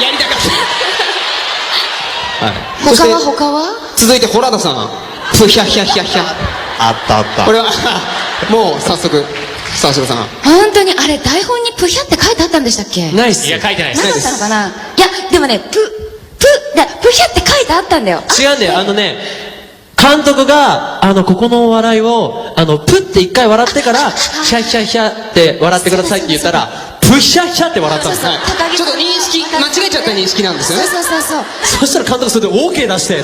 やりたかった。はい。他は続いて、ホラダさん。ふひゃひゃひゃひゃ。あったあった。これは、もう早速、三四郎さん。本当に、あれ、台本にプヒャって書いてあったんでしたっけ？ないっす。いや、書いてないでなす。かったのかな。いや、でもね、プヒャって書いてあったんだよ。違うんだよ。監督が、ここの笑いを、プって一回笑ってから、ヒャヒャヒャって笑ってくださいって言ったら、プヒャヒャって笑ったんですよ。ちょっと認識、間違えちゃった認識なんですよね。そう。そしたら監督それで OK 出して、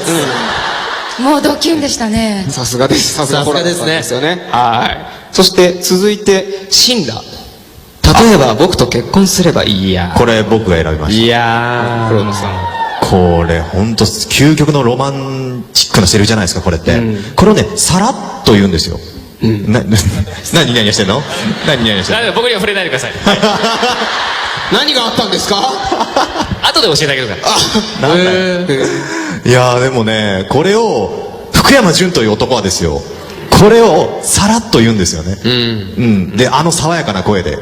もうドキュンでしたね。さすがです。さすがホラダさんでですすよね。はい。そして、続いて、シンラ。例えば、僕と結婚すればいいや。これ僕が選びましいや黒野さん。た。これほんと究極のロマンチックなセリフじゃないですか、これって。これをね、さらっと言うんですよ。何ニヤニヤしてんの？何ニヤニヤしてんの？僕には触れないでください。何があったんですか？後で教えてあげるから。なんだよ。いやーでもね、これを、福山潤という男はですよ、これをさらっと言うんですよね。で、爽やかな声で。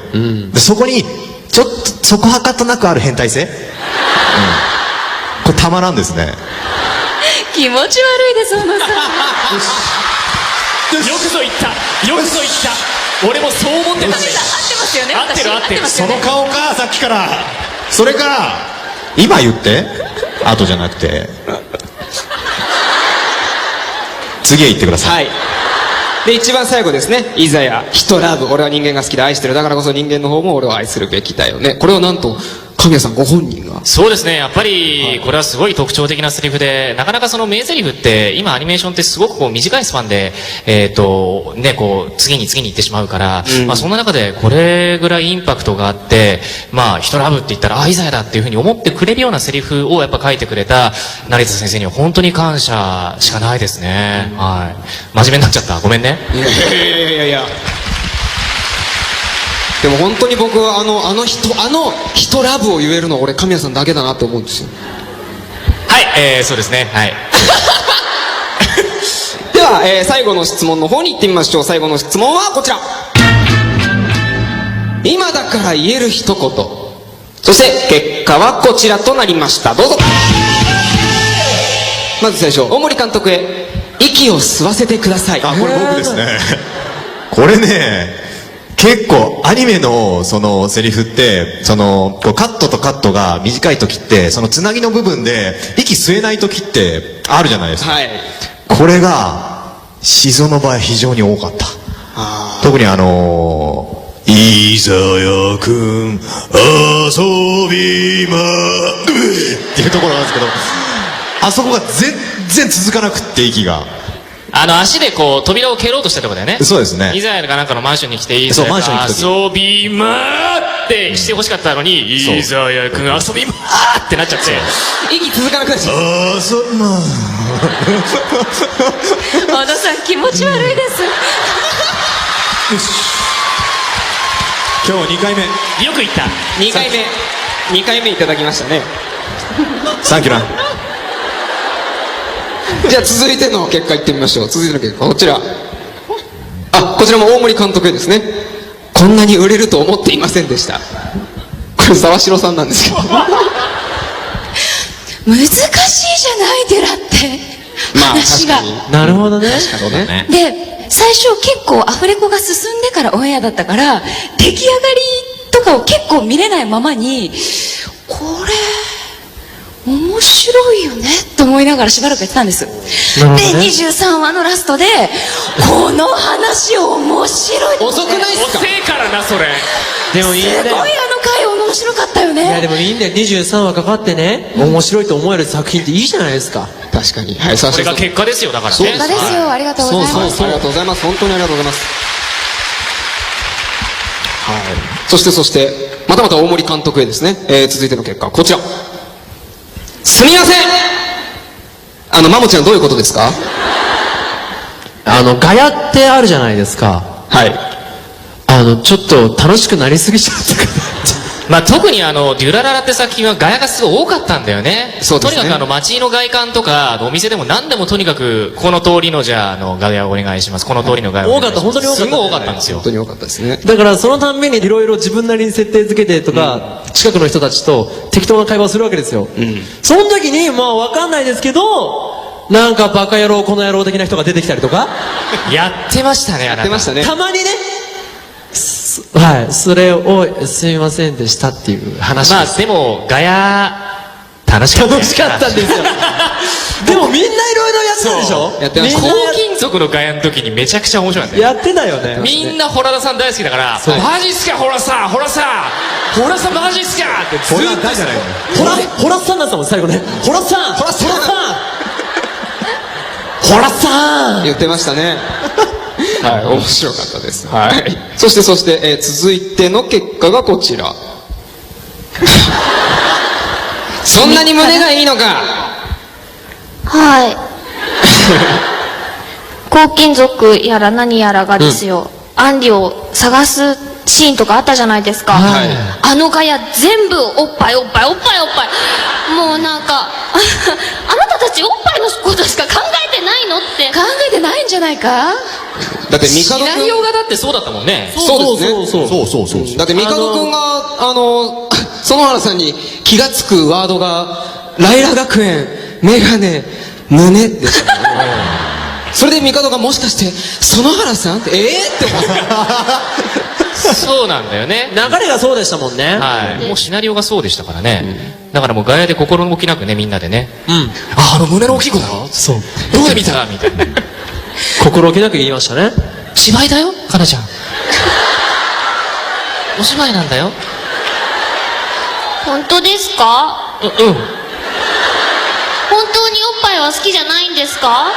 で、そこに、ちょっと、そこはかとなくある変態性。これたまらんですね。気持ち悪いです、小野さん。よくぞ言った。よくぞ言った。俺もそう思ってたんだよ。合ってますよね。合ってる合ってる。その顔か、さっきから。それか、今言って。後じゃなくて。次へ行ってください。はい。で、一番最後ですね。いざや、人ラブ。俺は人間が好きで愛してる。だからこそ人間の方も俺を愛するべきだよね。これをなんと、神谷さんご本人が。そうですね。やっぱり、これはすごい特徴的なセリフで、なかなかその名セリフって、今アニメーションってすごくこう短いスパンで、次に行ってしまうから、そんな中でこれぐらいインパクトがあって、人ラブって言ったら、いざやだっていうふうに思ってくれるようなセリフをやっぱ書いてくれた成田先生には本当に感謝しかないですね。はい。真面目になっちゃった。ごめんね。いや。でも本当に僕はあの人ラブを言えるのは俺神谷さんだけだなって思うんですよ。はい、そうですね。はい。では、最後の質問の方に行ってみましょう。最後の質問はこちら。今だから言える一言。そして結果はこちらとなりました。どうぞ。まず最初、大森監督へ息を吸わせてください。あ、これ僕ですね。これね、結構アニメのそのセリフってこうカットとカットが短い時ってそのつなぎの部分で息吸えない時ってあるじゃないですか。はい。これがシゾの場合非常に多かった。特にいざやくん遊びまっていうところなんですけど、あそこが全然続かなくって息が。足でこう、扉を蹴ろうとしたとこだよね。そうですね。いざやかなんかのマンションに来て、いざそうマンションに来た時遊びまーってしてほしかったのに、いざやくん遊びまーってなっちゃって。息続かなくなっちゃう。小野さん、気持ち悪いです。今日2回目。よく言った。2回目いただきましたね。サンキューな。じゃあ続いての結果いってみましょう。続いての結果こちら。こちらも大森監督へですね。こんなに売れると思っていませんでした。これ沢城さんなんですけど。難しいじゃないデラって話が。なるほどね。確かにね。で、最初結構アフレコが進んでからオンエアだったから、出来上がりとかを結構見れないままに、これ面白いよねと思いながらしばらくやってたんです。で、23話のラストで、この話面白いと思って。遅くないっすか？遅えからな、それ。でもいいんだよ。すごい回面白かったよね。いやでもいいんだよ。23話かかってね、面白いと思える作品っていいじゃないですか。確かに。はい、これが結果ですよ、だからね。結果ですよ。ありがとうございます。ありがとうございます。本当にありがとうございます。はい。そしてまたまた大森監督へですね。続いての結果こちら。すみません。マモちゃんどういうことですか？ガヤってあるじゃないですか。はい。ちょっと楽しくなりすぎちゃったかまあ、特にデュラララって作品はガヤがすごい多かったんだよね。そうですねとにかく街の外観とか、お店でも何でもとにかく、この通りのじゃあ、ガヤをお願いします。この通りのガヤをお願いします。多かった本当に多かったすごい多かったんですよ本。当に多かったですね。だからそのたんびにいろいろ自分なりに設定づけてとか、近くの人たちと適当な会話をするわけですよ。その時に、まあわかんないですけど、なんかバカ野郎この野郎的な人が出てきたりとか、やってましたね、あなた。出ましたね。たまにね、はい、それをすみませんでしたっていう話まあ、です。でも、ガヤ、楽しかった。楽しかったんですよ。でもみんないろいろやってたでしょ。やってましたみんな高金属のガヤの時にめちゃくちゃ面白かったよ。やってたよね。みんなホラダさん大好きだから、マジっすか、ホラさん、ホラさん、ホラさんマジっすかってずっと。誰じゃないのホラさんだったもん最後ね。ホラさん、ホラさん、ホラさん。言ってましたね。はい、面白かったです。はい。そして、続いての結果がこちら。そんなに胸がいいのか。はい。高金属やら何やらがですよ、アンリを探すシーンとかあったじゃないですか。はいあのガヤ全部おっぱいおっぱいおっぱいおっぱい。もうなんか、あなたたちおっぱいのことしか考えてないのって。考えてないんじゃないか。だってミカドシナリオがだってそうだったもんね。そうですね。そう。だってミカド君が、園原さんに気がつくワードが、ライラ学園、メガネ、胸でしたからね。それでミカドがもしかして、園原さんって、って思って。そうなんだよね。流れがそうでしたもんね。はい。もうシナリオがそうでしたからね。だからもうガヤで心の動きなくね、みんなでね。うん。胸の大きい子だろそう。どこで見たみたいな。心置きなく言いましたね。芝居だよ、かなちゃん。お芝居なんだよ。本当ですか？うん。本当におっぱいは好きじゃないんですか？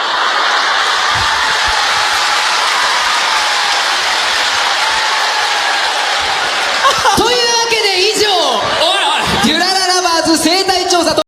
というわけで以上、デュラララバーズ生態調査と